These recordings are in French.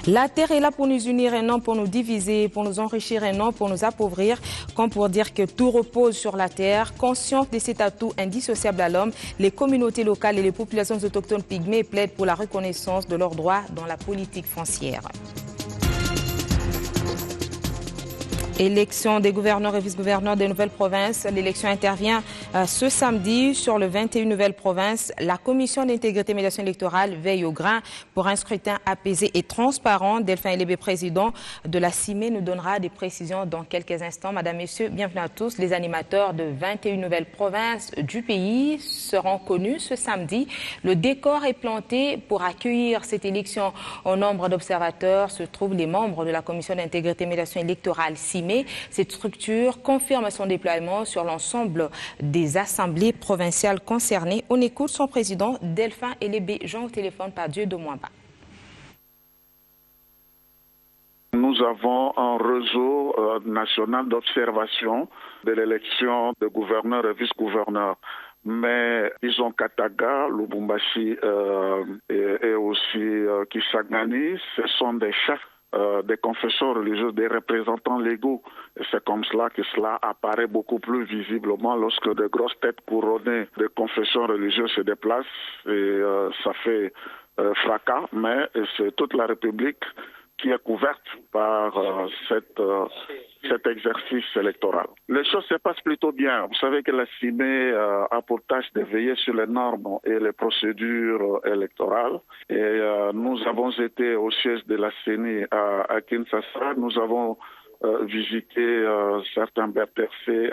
La terre est là pour nous unir et non pour nous diviser, pour nous enrichir et non pour nous appauvrir, comme pour dire que tout repose sur la terre. Conscientes de cet atout indissociable à l'homme, les communautés locales et les populations autochtones pygmées plaident pour la reconnaissance de leurs droits dans la politique foncière. Élection des gouverneurs et vice-gouverneurs des nouvelles provinces. L'élection intervient ce samedi sur le 21 nouvelles provinces. La Commission d'intégrité et médiation électorale veille au grain pour un scrutin apaisé et transparent. Delphin Elébé, président de la CIME, nous donnera des précisions dans quelques instants. Madame, Messieurs, bienvenue à tous. Les animateurs de 21 nouvelles provinces du pays seront connus ce samedi. Le décor est planté pour accueillir cette élection. Au nombre d'observateurs se trouvent les membres de la Commission d'intégrité et médiation électorale CIME. Cette structure confirme son déploiement sur l'ensemble des assemblées provinciales concernées. On écoute son président, Delphin Elébé, Jean au téléphone par Dieu de Mwamba. Nous avons un réseau national d'observation de l'élection de gouverneurs et vice-gouverneurs. Mais ils ont Kataga, Lubumbashi et aussi Kisangani, ce sont des chefs des confesseurs religieux, des représentants légaux. Et c'est comme cela que cela apparaît beaucoup plus visiblement lorsque de grosses têtes couronnées de confessions religieuses se déplacent. Et ça fait fracas, mais c'est toute la République qui est couverte par cet exercice électoral. Les choses se passent plutôt bien. Vous savez que la CIME a pour tâche de veiller sur les normes et les procédures électorales. Et nous avons été au siège de la CENI à Kinshasa. Nous avons visité certains BRTC,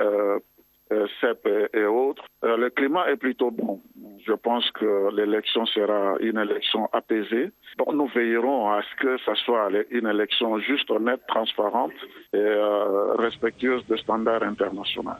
CEP et autres. Le climat est plutôt bon. Je pense que l'élection sera une élection apaisée. Donc nous veillerons à ce que ce soit une élection juste, honnête, transparente et respectueuse des standards internationaux.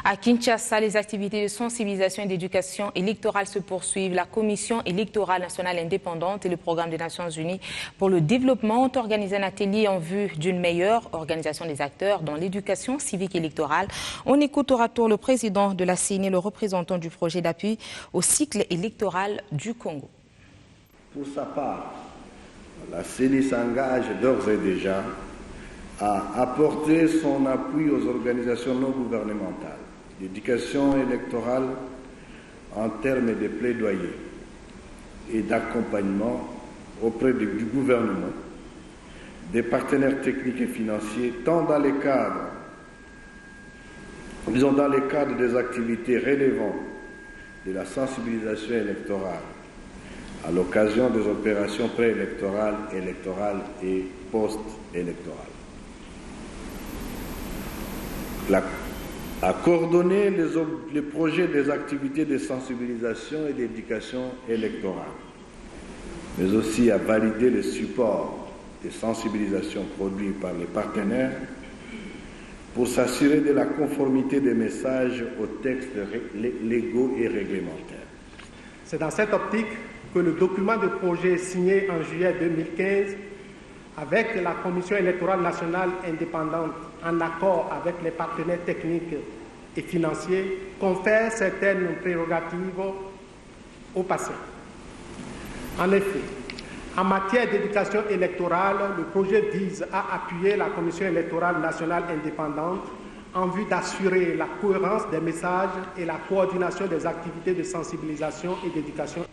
À Kinshasa, les activités de sensibilisation et d'éducation électorale se poursuivent. La Commission électorale nationale indépendante et le Programme des Nations Unies pour le développement ont organisé un atelier en vue d'une meilleure organisation des acteurs dans l'éducation civique électorale. On écoute au retour le président de la CENI, le représentant du projet d'appui au cycle électoral du Congo. Pour sa part, la CENI s'engage d'ores et déjà à apporter son appui aux organisations non gouvernementales d'éducation électorale en termes de plaidoyer et d'accompagnement auprès du gouvernement, des partenaires techniques et financiers, tant dans les cadres, des activités relevant de la sensibilisation électorale à l'occasion des opérations préélectorales, électorales et post-électorales. À coordonner les projets des activités de sensibilisation et d'éducation électorale, mais aussi à valider les supports de sensibilisation produits par les partenaires pour s'assurer de la conformité des messages aux textes légaux et réglementaires. C'est dans cette optique que le document de projet signé en juillet 2015 avec la Commission électorale nationale indépendante en accord avec les partenaires techniques et financiers confère certaines prérogatives au patient. En effet, en matière d'éducation électorale, le projet vise à appuyer la Commission électorale nationale indépendante en vue d'assurer la cohérence des messages et la coordination des activités de sensibilisation et d'éducation.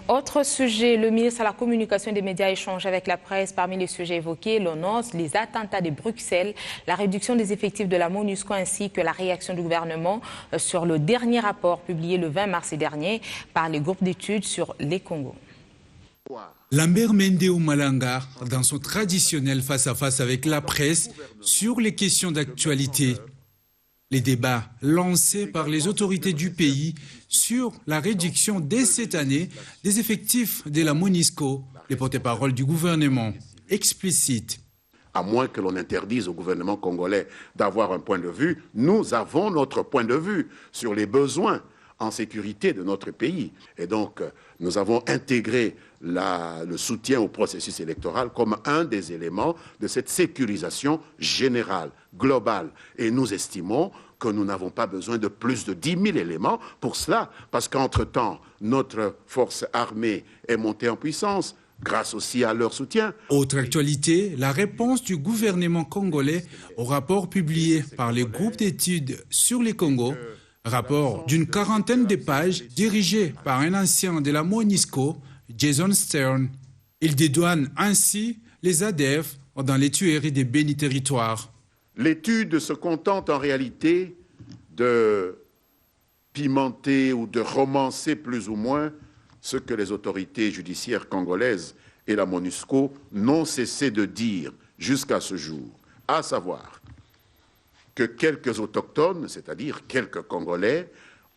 Autre sujet, le ministre à la communication et des médias échange avec la presse. Parmi les sujets évoqués, l'ONOS, les attentats de Bruxelles, la réduction des effectifs de la MONUSCO ainsi que la réaction du gouvernement sur le dernier rapport publié le 20 mars dernier par les groupes d'études sur les Congos. Lambert Mende Malanga, dans son traditionnel face-à-face avec la presse sur les questions d'actualité. Les débats lancés par les autorités du pays sur la réduction dès cette année des effectifs de la MONUSCO, les porte-parole du gouvernement explicitent. À moins que l'on interdise au gouvernement congolais d'avoir un point de vue, nous avons notre point de vue sur les besoins en sécurité de notre pays. Et donc, nous avons intégré le soutien au processus électoral comme un des éléments de cette sécurisation générale, globale. Et nous estimons que nous n'avons pas besoin de plus de 10 000 éléments pour cela, parce qu'entre-temps, notre force armée est montée en puissance, grâce aussi à leur soutien. Autre actualité, la réponse du gouvernement congolais au rapport publié par le groupe d'études sur les Congos, rapport d'une 40aine de pages dirigé par un ancien de la MONUSCO, Jason Stern. Il dédouane ainsi les ADF dans les tueries des bénis territoires. L'étude se contente en réalité de pimenter ou de romancer plus ou moins ce que les autorités judiciaires congolaises et la MONUSCO n'ont cessé de dire jusqu'à ce jour, à savoir que quelques autochtones, c'est-à-dire quelques Congolais,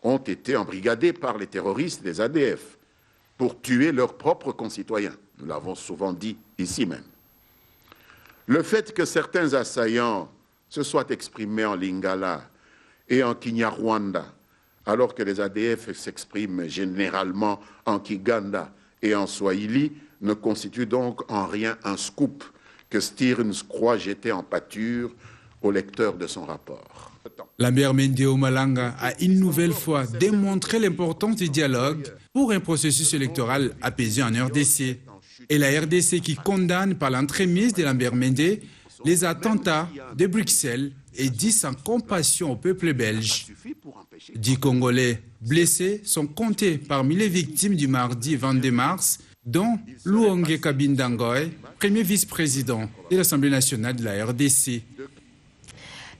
ont été embrigadés par les terroristes des ADF pour tuer leurs propres concitoyens. Nous l'avons souvent dit ici même. Le fait que certains assaillants se soient exprimés en Lingala et en Kinyarwanda, alors que les ADF s'expriment généralement en Kiganda et en Swahili, ne constitue donc en rien un scoop que Stearns croit jeter en pâture au lecteur de son rapport. Lambert Mende Omalanga a une nouvelle fois démontré l'importance du dialogue pour un processus électoral apaisé en RDC. Et la RDC qui condamne par l'entremise de Lambert Mende les attentats de Bruxelles et dit sans compassion au peuple belge. 10 Congolais blessés sont comptés parmi les victimes du mardi 22 mars, dont Louongue Kabindangoy, premier vice-président de l'Assemblée nationale de la RDC.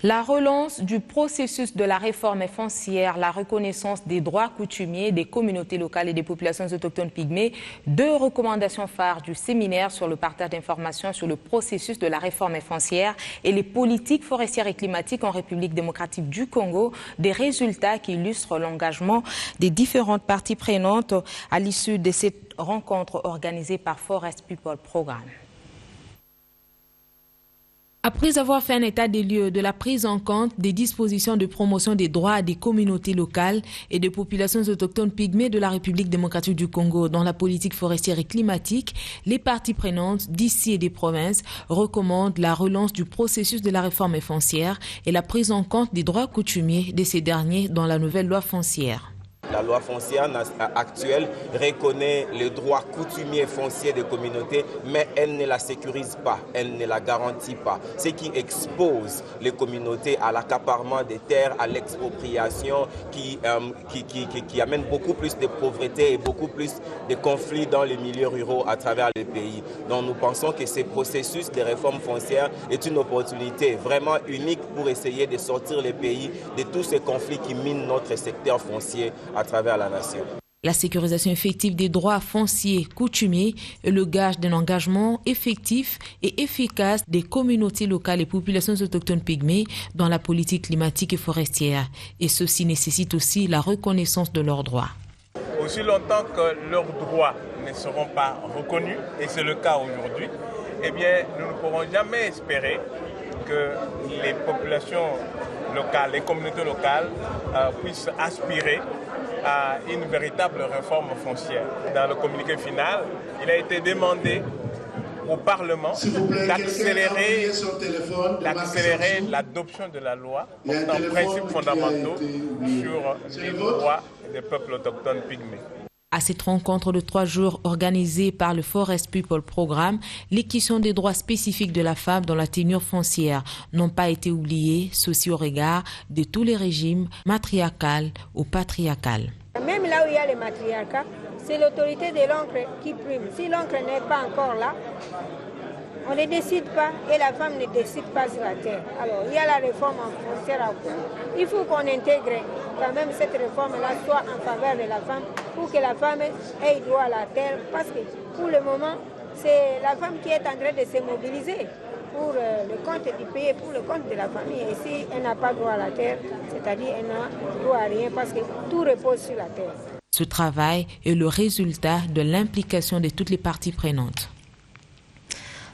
La relance du processus de la réforme foncière, la reconnaissance des droits coutumiers des communautés locales et des populations autochtones pygmées, 2 recommandations phares du séminaire sur le partage d'informations sur le processus de la réforme foncière et les politiques forestières et climatiques en République démocratique du Congo, des résultats qui illustrent l'engagement des différentes parties prenantes à l'issue de cette rencontre organisée par Forest People Programme. Après avoir fait un état des lieux de la prise en compte des dispositions de promotion des droits des communautés locales et des populations autochtones pygmées de la République démocratique du Congo dans la politique forestière et climatique, les parties prenantes d'ici et des provinces recommandent la relance du processus de la réforme foncière et la prise en compte des droits coutumiers de ces derniers dans la nouvelle loi foncière. La loi foncière actuelle reconnaît les droits coutumiers fonciers des communautés, mais elle ne la sécurise pas, elle ne la garantit pas. Ce qui expose les communautés à l'accaparement des terres, à l'expropriation, qui amène beaucoup plus de pauvreté et beaucoup plus de conflits dans les milieux ruraux à travers le pays. Donc nous pensons que ce processus de réforme foncière est une opportunité vraiment unique pour essayer de sortir le pays de tous ces conflits qui minent notre secteur foncier à travers la nation. La sécurisation effective des droits fonciers coutumiers est le gage d'un engagement effectif et efficace des communautés locales et populations autochtones pygmées dans la politique climatique et forestière. Et ceci nécessite aussi la reconnaissance de leurs droits. Aussi longtemps que leurs droits ne seront pas reconnus, et c'est le cas aujourd'hui, eh bien, nous ne pourrons jamais espérer que les populations locales, les communautés locales puissent aspirer à une véritable réforme foncière. Dans le communiqué final, il a été demandé au Parlement d'accélérer l'adoption de la loi portant principes fondamentaux sur les droits des peuples autochtones pygmées. À cette rencontre de 3 jours organisée par le Forest People Programme, les questions des droits spécifiques de la femme dans la tenure foncière n'ont pas été oubliées, ceci au regard de tous les régimes matriarcal ou patriarcal. Même là où il y a le matriarcat, c'est l'autorité de l'oncle qui prime. Si l'oncle n'est pas encore là, on ne décide pas et la femme ne décide pas sur la terre. Alors, il y a la réforme foncière à cours. Il faut qu'on intègre quand même cette réforme-là soit en faveur de la femme pour que la femme ait droit à la terre. Parce que pour le moment, c'est la femme qui est en train de se mobiliser pour le compte du pays, pour le compte de la famille. Et si elle n'a pas droit à la terre, c'est-à-dire elle n'a droit à rien parce que tout repose sur la terre. Ce travail est le résultat de l'implication de toutes les parties prenantes.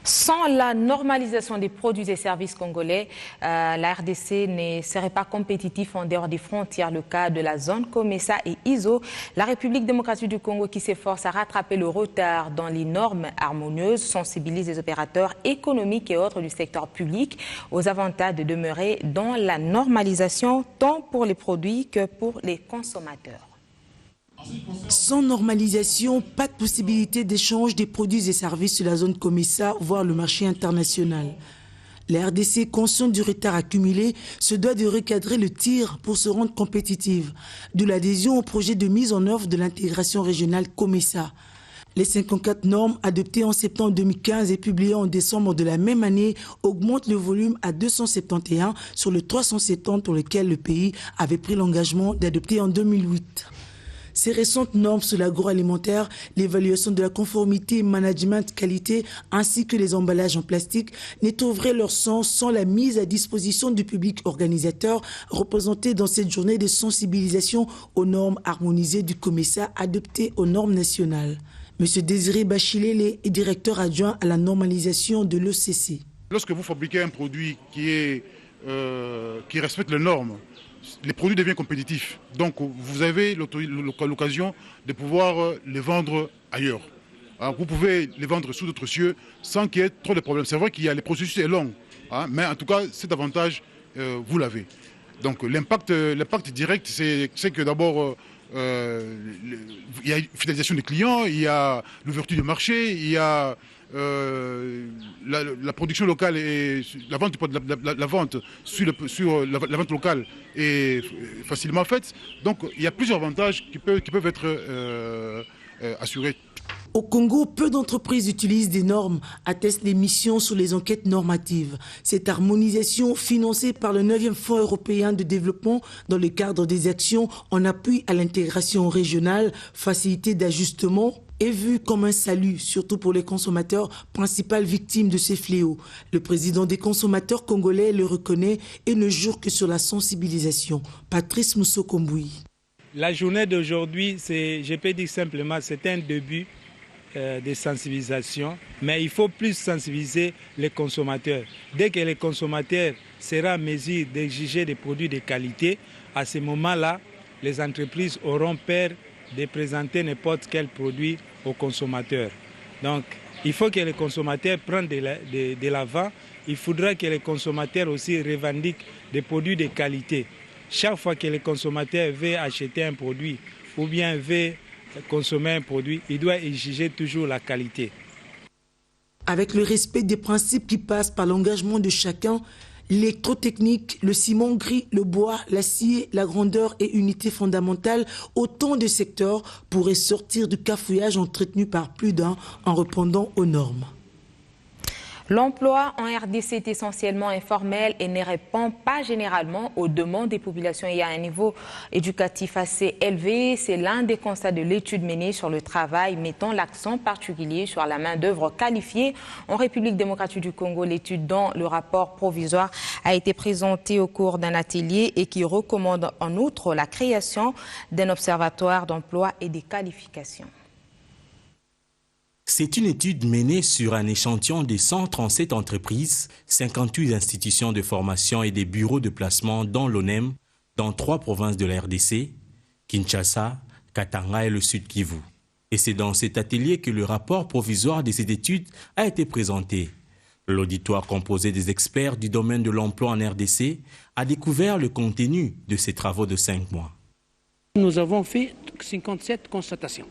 Sans la normalisation des produits et services congolais, la RDC ne serait pas compétitif en dehors des frontières. Le cas de la zone Comesa et ISO, la République démocratique du Congo qui s'efforce à rattraper le retard dans les normes harmonieuses, sensibilise les opérateurs économiques et autres du secteur public aux avantages de demeurer dans la normalisation tant pour les produits que pour les consommateurs. Sans normalisation, pas de possibilité d'échange des produits et services sur la zone COMESA, voire le marché international. La RDC, consciente du retard accumulé, se doit de recadrer le tir pour se rendre compétitive, de l'adhésion au projet de mise en œuvre de l'intégration régionale COMESA. Les 54 normes adoptées en septembre 2015 et publiées en décembre de la même année augmentent le volume à 271 sur le 370 pour lequel le pays avait pris l'engagement d'adopter en 2008. Ces récentes normes sur l'agroalimentaire, l'évaluation de la conformité, management, qualité, ainsi que les emballages en plastique, ne trouveraient leur sens sans la mise à disposition du public organisateur représenté dans cette journée de sensibilisation aux normes harmonisées du COMESA adoptées aux normes nationales. M. Désiré Bachilele est directeur adjoint à la normalisation de l'ECC. Lorsque vous fabriquez un produit qui respecte les normes, les produits deviennent compétitifs. Donc vous avez l'occasion de pouvoir les vendre ailleurs. Alors, vous pouvez les vendre sous d'autres cieux sans qu'il y ait trop de problèmes. C'est vrai qu'il y a les processus est long, mais en tout cas cet avantage vous l'avez. Donc l'impact direct, c'est que d'abord il y a une fidélisation des clients, il y a l'ouverture du marché, il y a la production locale et la vente locale est facilement faite. Donc il y a plusieurs avantages qui peuvent être assurés. Au Congo, peu d'entreprises utilisent des normes, attestent les missions sur les enquêtes normatives. Cette harmonisation, financée par le 9e Fonds européen de développement dans le cadre des actions en appui à l'intégration régionale, facilité d'ajustement, est vue comme un salut, surtout pour les consommateurs, principales victimes de ces fléaux. Le président des consommateurs congolais le reconnaît et ne jure que sur la sensibilisation. Patrice Moussokomboui. La journée d'aujourd'hui, je peux dire simplement, c'est un début de sensibilisation, mais il faut plus sensibiliser les consommateurs. Dès que les consommateurs seront en mesure d'exiger des produits de qualité, à ce moment-là, les entreprises auront peur de présenter n'importe quel produit aux consommateurs. Donc, il faut que les consommateurs prennent de l'avant. Il faudra que les consommateurs aussi revendiquent des produits de qualité. Chaque fois que les consommateurs veulent acheter un produit ou bien veulent consommer un produit, il doit exiger toujours la qualité. Avec le respect des principes qui passent par l'engagement de chacun, l'électrotechnique, le ciment gris, le bois, l'acier, la grandeur et unité fondamentale, autant de secteurs pourraient sortir du cafouillage entretenu par plus d'un en répondant aux normes. L'emploi en RDC est essentiellement informel et ne répond pas généralement aux demandes des populations ayant un niveau éducatif assez élevé. C'est l'un des constats de l'étude menée sur le travail, mettant l'accent particulier sur la main-d'œuvre qualifiée en République démocratique du Congo. L'étude dont le rapport provisoire a été présenté au cours d'un atelier et qui recommande en outre la création d'un observatoire d'emploi et des qualifications. C'est une étude menée sur un échantillon de 137 entreprises, 58 institutions de formation et des bureaux de placement dans l'ONEM, dans 3 provinces de la RDC, Kinshasa, Katanga et le Sud Kivu. Et c'est dans cet atelier que le rapport provisoire de cette étude a été présenté. L'auditoire composé des experts du domaine de l'emploi en RDC a découvert le contenu de ces travaux de 5 mois. Nous avons fait 57 constatations.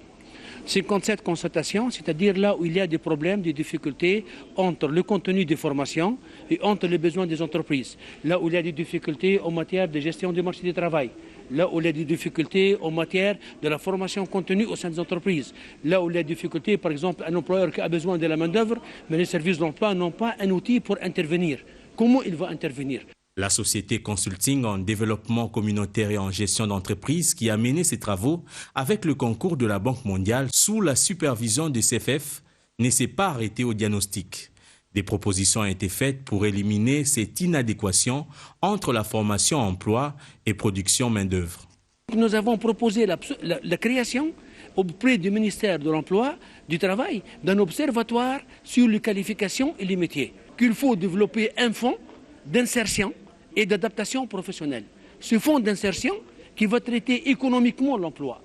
57 constatations, c'est-à-dire là où il y a des problèmes, des difficultés entre le contenu des formations et entre les besoins des entreprises. Là où il y a des difficultés en matière de gestion du marché du travail. Là où il y a des difficultés en matière de la formation contenue au sein des entreprises. Là où il y a des difficultés, par exemple, un employeur qui a besoin de la main-d'œuvre, mais les services d'emploi n'ont pas un outil pour intervenir. Comment il va intervenir ? La société Consulting en développement communautaire et en gestion d'entreprise qui a mené ses travaux avec le concours de la Banque mondiale sous la supervision du CFF ne s'est pas arrêté au diagnostic. Des propositions ont été faites pour éliminer cette inadéquation entre la formation emploi et production main-d'œuvre. Nous avons proposé la création auprès du ministère de l'Emploi, du Travail, d'un observatoire sur les qualifications et les métiers. Qu'il faut développer un fonds d'insertion et d'adaptation professionnelle. Ce fonds d'insertion qui va traiter économiquement l'emploi.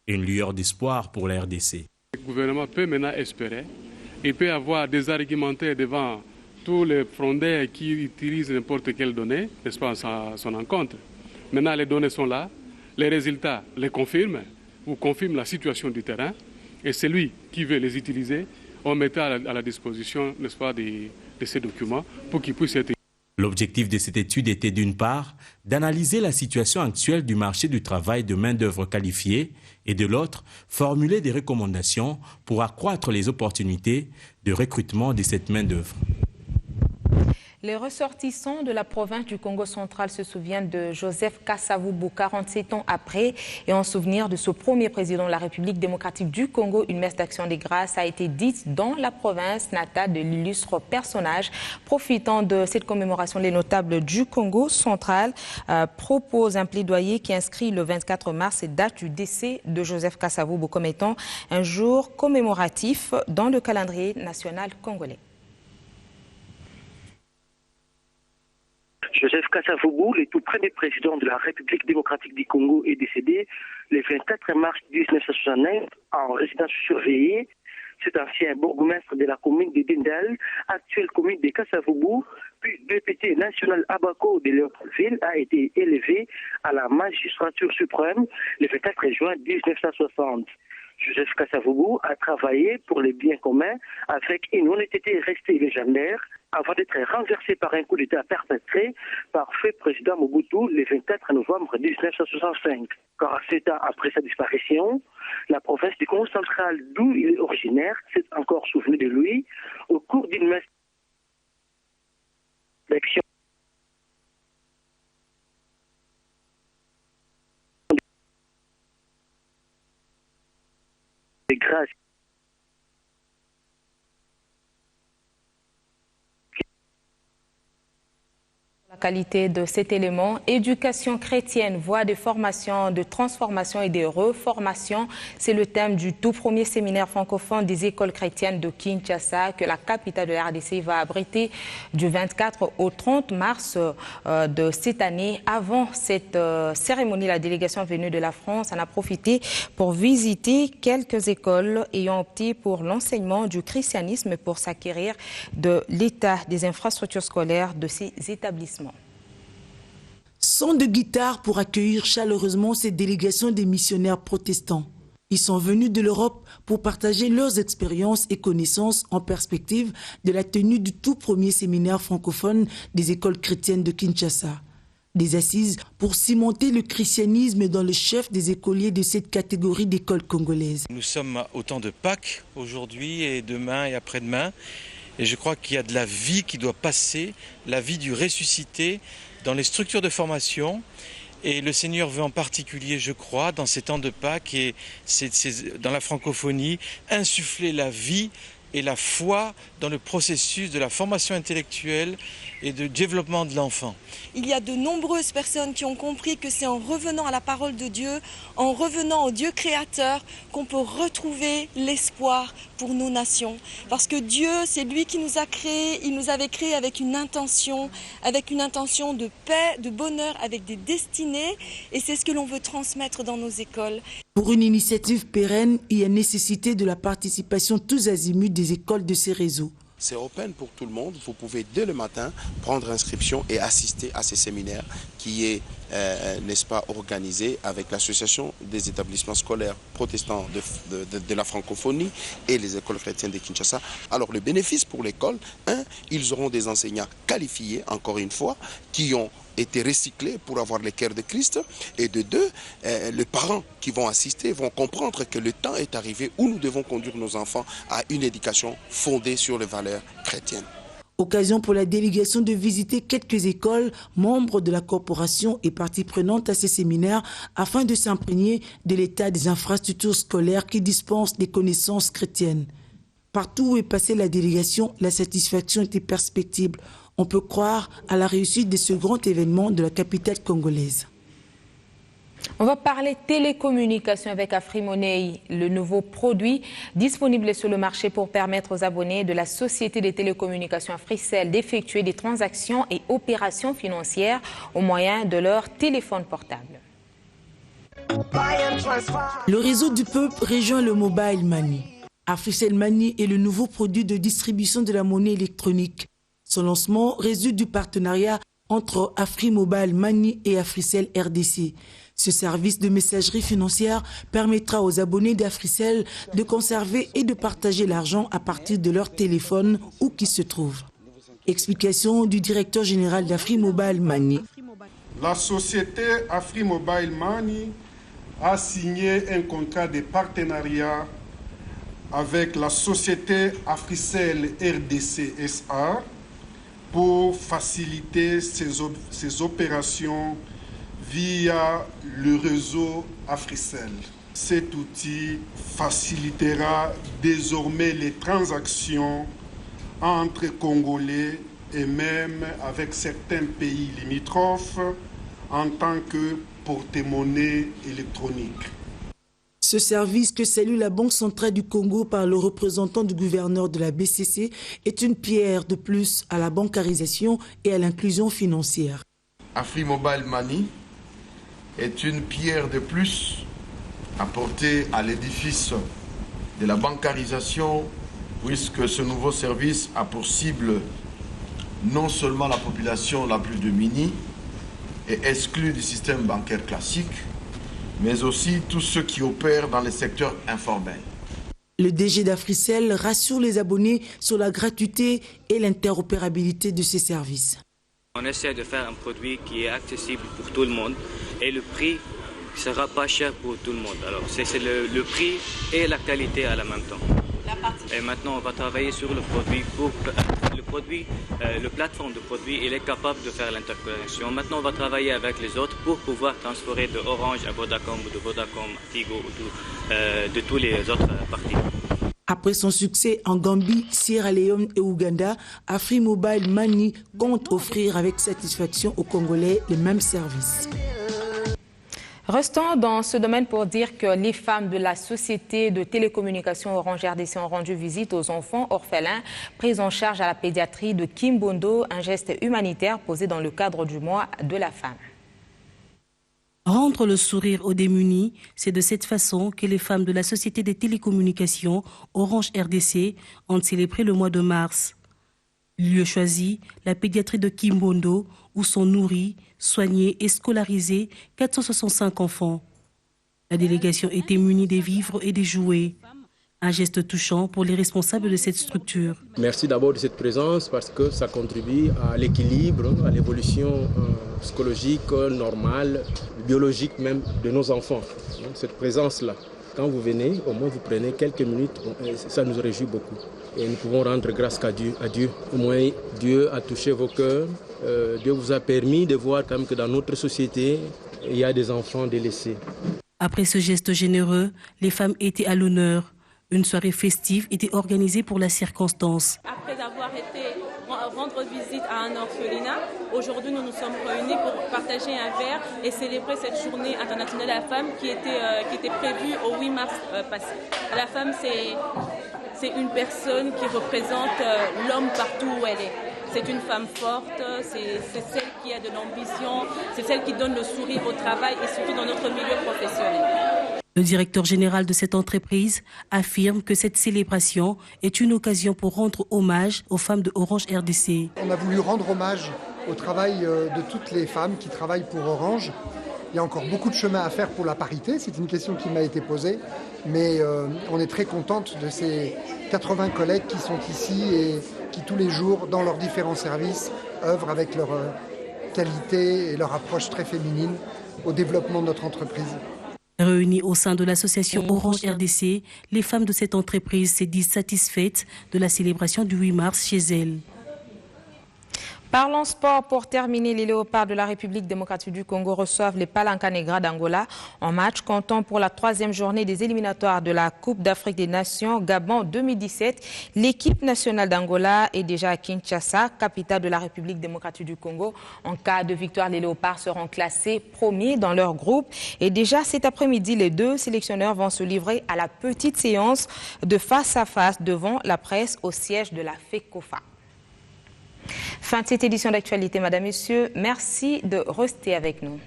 Une lueur d'espoir pour la RDC. Le gouvernement peut maintenant espérer, il peut avoir des argumentaires devant tous les frondeurs qui utilisent n'importe quelle donnée, n'est-ce pas, à son encontre. Maintenant, les données sont là, les résultats les confirment. vous confirme la situation du terrain et celui qui veut les utiliser, on mettra à la disposition, n'est-ce pas, de ces documents pour qu'ils puissent être... L'objectif de cette étude était d'une part d'analyser la situation actuelle du marché du travail de main-d'œuvre qualifiée et de l'autre, formuler des recommandations pour accroître les opportunités de recrutement de cette main-d'œuvre. Les ressortissants de la province du Congo central se souviennent de Joseph Kasavubu 47 ans après et en souvenir de ce premier président de la République démocratique du Congo. Une messe d'action des grâces a été dite dans la province natale de l'illustre personnage. Profitant de cette commémoration, les notables du Congo central proposent un plaidoyer qui inscrit le 24 mars, date du décès de Joseph Kasavubu, comme étant un jour commémoratif dans le calendrier national congolais. Joseph Kasavubu, le tout premier président de la République démocratique du Congo, est décédé le 24 mars 1969 en résidence surveillée. Cet ancien bourgmestre de la commune de Dendal, actuelle commune de Kasavubu, puis député national à Bako de Léopoldville, a été élevé à la magistrature suprême le 24 juin 1960. Joseph Kasavubu a travaillé pour le bien commun avec une honnêteté restée légendaire avant d'être renversé par un coup d'État perpétré par feu président Mobutu le 24 novembre 1965. 47 ans après sa disparition, la province du Congo central, d'où il est originaire, s'est encore souvenu de lui au cours d'une messe d'action de grâce. La qualité de cet élément, éducation chrétienne, voie de formation, de transformation et de reformation, c'est le thème du tout premier séminaire francophone des écoles chrétiennes de Kinshasa que la capitale de la RDC va abriter du 24 au 30 mars de cette année. Avant cette cérémonie, la délégation venue de la France en a profité pour visiter quelques écoles ayant opté pour l'enseignement du christianisme pour s'acquérir de l'état des infrastructures scolaires de ces établissements. Son de guitare pour accueillir chaleureusement cette délégation des missionnaires protestants. Ils sont venus de l'Europe pour partager leurs expériences et connaissances en perspective de la tenue du tout premier séminaire francophone des écoles chrétiennes de Kinshasa. Des assises pour cimenter le christianisme dans le chef des écoliers de cette catégorie d'écoles congolaises. Nous sommes au temps de Pâques aujourd'hui et demain et après-demain. Et je crois qu'il y a de la vie qui doit passer, la vie du ressuscité dans les structures de formation. Et le Seigneur veut en particulier, je crois, dans ces temps de Pâques et dans la francophonie, insuffler la vie et la foi dans le processus de la formation intellectuelle et de développement de l'enfant. Il y a de nombreuses personnes qui ont compris que c'est en revenant à la parole de Dieu, en revenant au Dieu créateur, qu'on peut retrouver l'espoir pour nos nations. Parce que Dieu, c'est lui qui nous a créés, il nous avait créés avec une intention de paix, de bonheur, avec des destinées, et c'est ce que l'on veut transmettre dans nos écoles. Pour une initiative pérenne, il y a nécessité de la participation tous azimuts des écoles de ces réseaux. C'est open pour tout le monde. Vous pouvez dès le matin prendre inscription et assister à ces séminaires qui est, n'est-ce pas, organisé avec l'association des établissements scolaires protestants de la francophonie et les écoles chrétiennes de Kinshasa. Alors le bénéfice pour l'école, ils auront des enseignants qualifiés, encore une fois, qui ont été recyclés pour avoir le cœur de Christ, et de deux, les parents qui vont assister vont comprendre que le temps est arrivé où nous devons conduire nos enfants à une éducation fondée sur les valeurs chrétiennes. Occasion pour la délégation de visiter quelques écoles, membres de la corporation et parties prenantes à ces séminaires afin de s'imprégner de l'état des infrastructures scolaires qui dispensent des connaissances chrétiennes. Partout où est passée la délégation, la satisfaction était perceptible. On peut croire à la réussite de ce grand événement de la capitale congolaise. On va parler télécommunications avec AfriMoney, le nouveau produit disponible sur le marché pour permettre aux abonnés de la société des télécommunications Africell d'effectuer des transactions et opérations financières au moyen de leur téléphone portable. Le réseau du peuple rejoint le Mobile Money. Africell Money est le nouveau produit de distribution de la monnaie électronique. Son lancement résulte du partenariat entre AfriMobile Money et Africell RDC. Ce service de messagerie financière permettra aux abonnés d'Africell de conserver et de partager l'argent à partir de leur téléphone où qu'ils se trouvent. Explication du directeur général d'Afrimobile Money. La société Afrimobile Money a signé un contrat de partenariat avec la société Africell RDC SA pour faciliter ces opérations via le réseau Africell. Cet outil facilitera désormais les transactions entre Congolais et même avec certains pays limitrophes en tant que porte-monnaie électronique. Ce service que salue la Banque centrale du Congo par le représentant du gouverneur de la BCC est une pierre de plus à la bancarisation et à l'inclusion financière. Afrimobile Money est une pierre de plus apportée à l'édifice de la bancarisation, puisque ce nouveau service a pour cible non seulement la population la plus démunie et exclue du système bancaire classique, mais aussi tous ceux qui opèrent dans les secteurs informels. Le DG d'Africell rassure les abonnés sur la gratuité et l'interopérabilité de ces services. On essaie de faire un produit qui est accessible pour tout le monde et le prix ne sera pas cher pour tout le monde. Alors c'est le prix et la qualité à la même temps. Et maintenant on va travailler sur le produit pour le plateforme de produit, il est capable de faire l'interconnexion. Maintenant on va travailler avec les autres pour pouvoir transférer de Orange à Vodacom ou de Vodacom à Tigo ou de tous les autres parties. Après son succès en Gambie, Sierra Leone et Ouganda, Afrimobile Money compte offrir avec satisfaction aux Congolais les mêmes services. Restons dans ce domaine pour dire que les femmes de la société de télécommunications Orange RDC ont rendu visite aux enfants orphelins pris en charge à la pédiatrie de Kimbondo, un geste humanitaire posé dans le cadre du mois de la femme. Rendre le sourire aux démunis, c'est de cette façon que les femmes de la société des télécommunications Orange RDC ont célébré le mois de mars. Lieu choisi, la pédiatrie de Kimbondo, où sont nourris, soignés et scolarisés 465 enfants. La délégation était munie des vivres et des jouets. Un geste touchant pour les responsables de cette structure. Merci d'abord de cette présence parce que ça contribue à l'équilibre, à l'évolution psychologique, normale, biologique même de nos enfants. Cette présence-là, quand vous venez, au moins vous prenez quelques minutes, ça nous réjouit beaucoup. Et nous pouvons rendre grâce à Dieu. Au moins Dieu a touché vos cœurs. Dieu vous a permis de voir quand même que dans notre société, il y a des enfants délaissés. Après ce geste généreux, les femmes étaient à l'honneur. Une soirée festive était organisée pour la circonstance. Après avoir été rendre visite à un orphelinat, aujourd'hui nous nous sommes réunis pour partager un verre et célébrer cette journée internationale de la femme qui était prévue au 8 mars passé. La femme, c'est une personne qui représente l'homme partout où elle est. C'est une femme forte, c'est celle qui a de l'ambition, c'est celle qui donne le sourire au travail et surtout dans notre milieu professionnel. Le directeur général de cette entreprise affirme que cette célébration est une occasion pour rendre hommage aux femmes de Orange RDC. On a voulu rendre hommage au travail de toutes les femmes qui travaillent pour Orange. Il y a encore beaucoup de chemin à faire pour la parité, c'est une question qui m'a été posée, mais on est très contente de ces 80 collègues qui sont ici et qui tous les jours, dans leurs différents services, œuvrent avec leur qualité et leur approche très féminine au développement de notre entreprise. Réunies au sein de l'association Orange RDC, les femmes de cette entreprise se disent satisfaites de la célébration du 8 mars chez elles. Parlons sport pour terminer. Les Léopards de la République démocratique du Congo reçoivent les Palanca Negra d'Angola en match comptant pour la 3e journée des éliminatoires de la Coupe d'Afrique des Nations Gabon 2017. L'équipe nationale d'Angola est déjà à Kinshasa, capitale de la République démocratique du Congo. En cas de victoire, les Léopards seront classés premiers dans leur groupe. Et déjà cet après-midi, les deux sélectionneurs vont se livrer à la petite séance de face-à-face devant la presse au siège de la FECOFA. Fin de cette édition d'actualité, Madame, Messieurs. Merci de rester avec nous.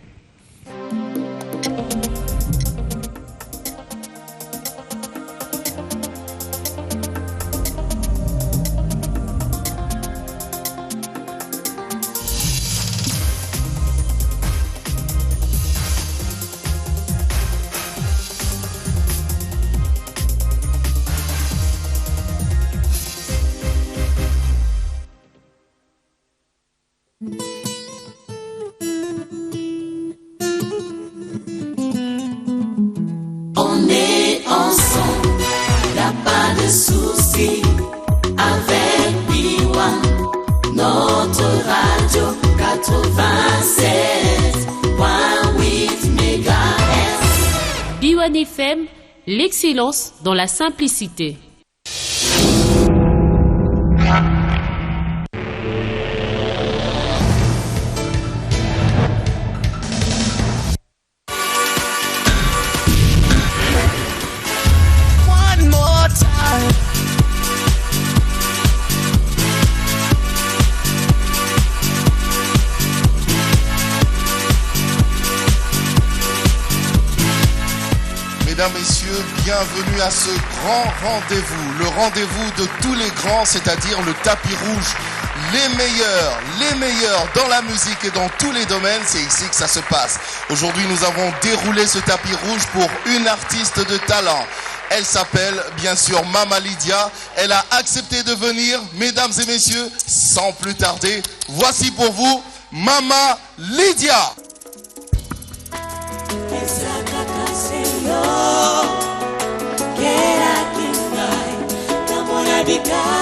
Harmonie FM, l'excellence dans la simplicité. Mesdames, Messieurs, bienvenue à ce grand rendez-vous, le rendez-vous de tous les grands, c'est-à-dire le tapis rouge. Les meilleurs dans la musique et dans tous les domaines, c'est ici que ça se passe. Aujourd'hui, nous avons déroulé ce tapis rouge pour une artiste de talent. Elle s'appelle, bien sûr, Mama Lydia. Elle a accepté de venir. Mesdames et messieurs, sans plus tarder, voici pour vous Mama Lydia.